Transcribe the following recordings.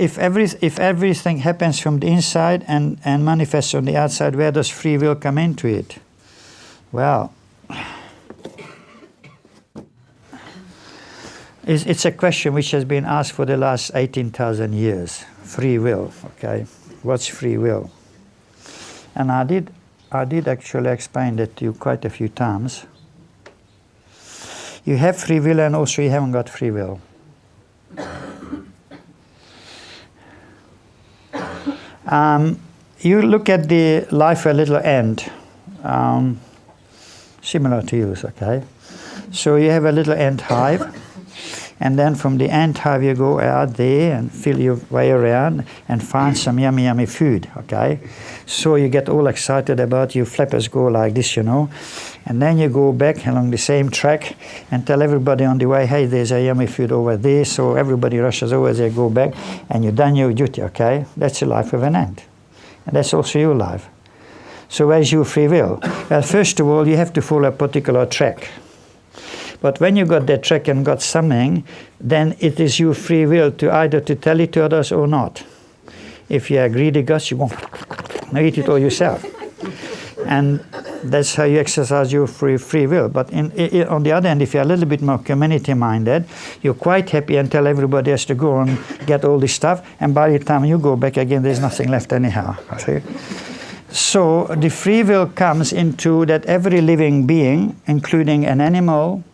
if everything happens from the inside and manifests on the outside, where does free will come into it? Well, it's a question which has been asked for the last 18,000 years. Free will, okay? What's free will? And I did actually explain that to you quite a few times. You have free will, and also you haven't got free will. You look at the life a little ant, similar to yours, okay? So you have a little ant hive, and then from the ant hive you go out there and feel your way around and find some yummy, yummy food, okay? So you get all excited about your flappers go like this, you know, and then you go back along the same track and tell everybody on the way, hey, there's a yummy food over there, so everybody rushes over there, go back, and you've done your duty, okay? That's the life of an ant. And that's also your life. So where's your free will? Well, first of all, you have to follow a particular track. But when you got that track and got something, then it is your free will to either to tell it to others or not. If you're a greedy guts, you won't eat it all yourself. And that's how you exercise your free will. But on the other hand, if you're a little bit more community-minded, you're quite happy and tell everybody else to go and get all this stuff, and by the time you go back again, there's nothing left anyhow. See? So the free will comes into that every living being, including an animal,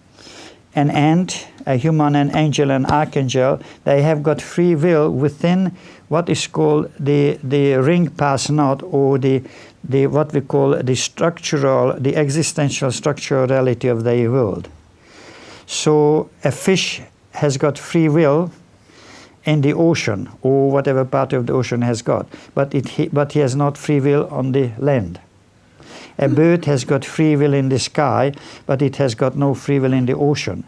an ant, a human, an angel, an archangel, they have got free will within what is called the ring pass knot, or the what we call the existential structural reality of the world. So a fish has got free will in the ocean, or whatever part of the ocean has got, but he has not free will on the land. A bird has got free will in the sky, but it has got no free will in the ocean.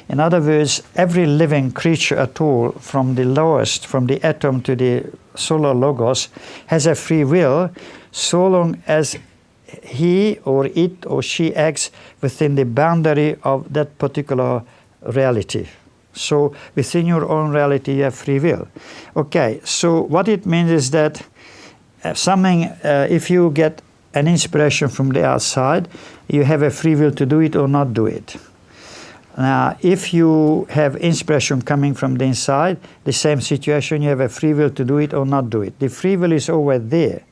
In other words, every living creature at all, from the lowest, from the atom to the solar logos, has a free will, so long as he or it or she acts within the boundary of that particular reality. So within your own reality, you have free will. Okay, so what it means is that if you get an inspiration from the outside, you have a free will to do it or not do it. Now, if you have inspiration coming from the inside, the same situation, you have a free will to do it or not do it. The free will is over there.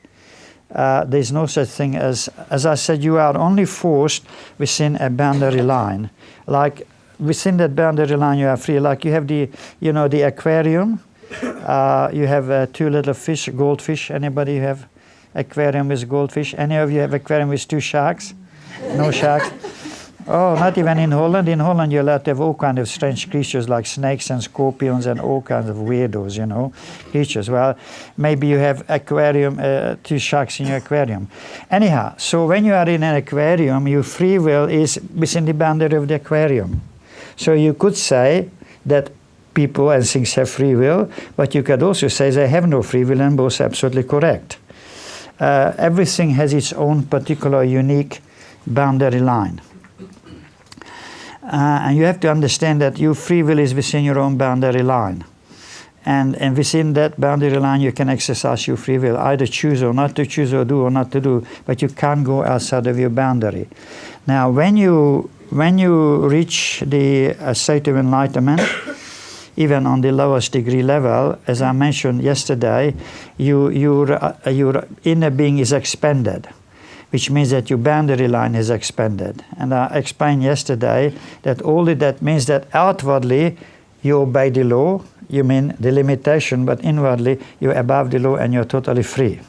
There's no such thing as I said, you are only forced within a boundary line. Like within that boundary line, you are free. Like you have the aquarium. You have two little fish, goldfish. Anybody have aquarium with goldfish? Any of you have aquarium with two sharks? No sharks? Oh, not even in Holland. In Holland, you're allowed to have all kinds of strange creatures like snakes and scorpions and all kinds of weirdos, creatures. Well, maybe you have aquarium, two sharks in your aquarium. Anyhow, so when you are in an aquarium, your free will is within the boundary of the aquarium. So you could say that people and things have free will, but you could also say they have no free will, and both are absolutely correct. Everything has its own particular unique boundary line. And you have to understand that your free will is within your own boundary line. And within that boundary line, you can exercise your free will, either choose or not to choose, or do or not to do, but you can't go outside of your boundary. Now, when you reach the state of enlightenment, even on the lowest degree level, as I mentioned yesterday, your inner being is expanded, which means that your boundary line is expanded. And I explained yesterday that all that means that outwardly you obey the law, you mean the limitation, but inwardly you're above the law and you're totally free.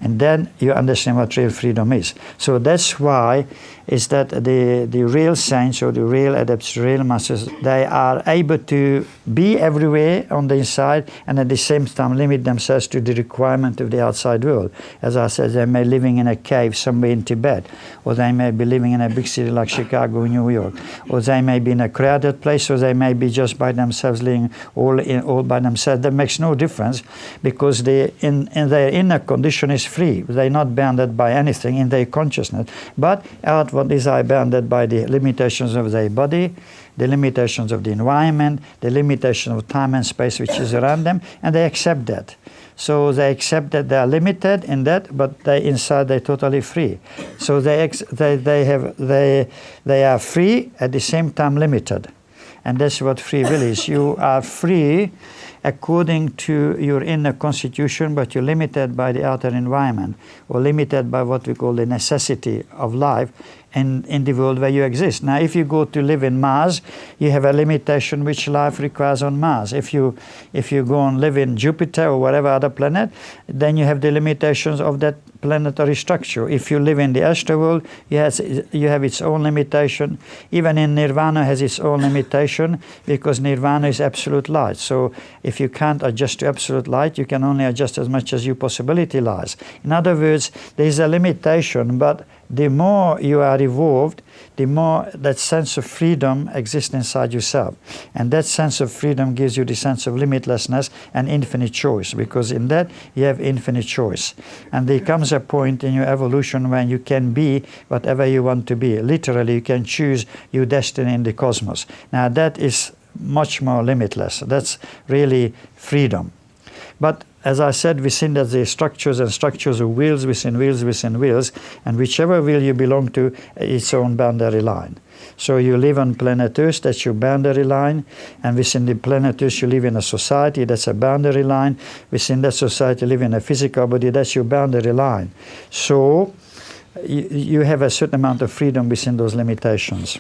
And then you understand what real freedom is. So that's why is that the real saints or the real adepts, real masters, they are able to be everywhere on the inside and at the same time limit themselves to the requirement of the outside world. As I said, they may be living in a cave somewhere in Tibet, or they may be living in a big city like Chicago, New York, or they may be in a crowded place, or they may be just by themselves, living all by themselves. That makes no difference, because in their inner condition is free. They're not bounded by anything in their consciousness, but outwardly they are bounded by the limitations of their body, the limitations of the environment, the limitation of time and space which is around them, and they accept that. So they accept that they are limited in that, but inside they're totally free. So they are free at the same time limited, and that's what free will is. You are free according to your inner constitution, but you're limited by the outer environment, or limited by what we call the necessity of life in the world where you exist. Now, if you go to live in Mars, you have a limitation which life requires on Mars. If you go and live in Jupiter or whatever other planet, then you have the limitations of that planetary structure. If you live in the astral world, you have its own limitation. Even in Nirvana has its own limitation, because Nirvana is absolute light. So if you can't adjust to absolute light, you can only adjust as much as your possibility lies. In other words, there is a limitation, but the more you are evolved, the more that sense of freedom exists inside yourself. And that sense of freedom gives you the sense of limitlessness and infinite choice, because in that you have infinite choice. And there comes a point in your evolution when you can be whatever you want to be. Literally, you can choose your destiny in the cosmos. Now that is much more limitless. That's really freedom. But as I said, we've seen that there are structures and structures of wheels within wheels within wheels, and whichever wheel you belong to, its own boundary line. So you live on planet Earth, that's your boundary line, and within the planet Earth you live in a society, that's a boundary line. Within that society you live in a physical body, that's your boundary line. So you have a certain amount of freedom within those limitations.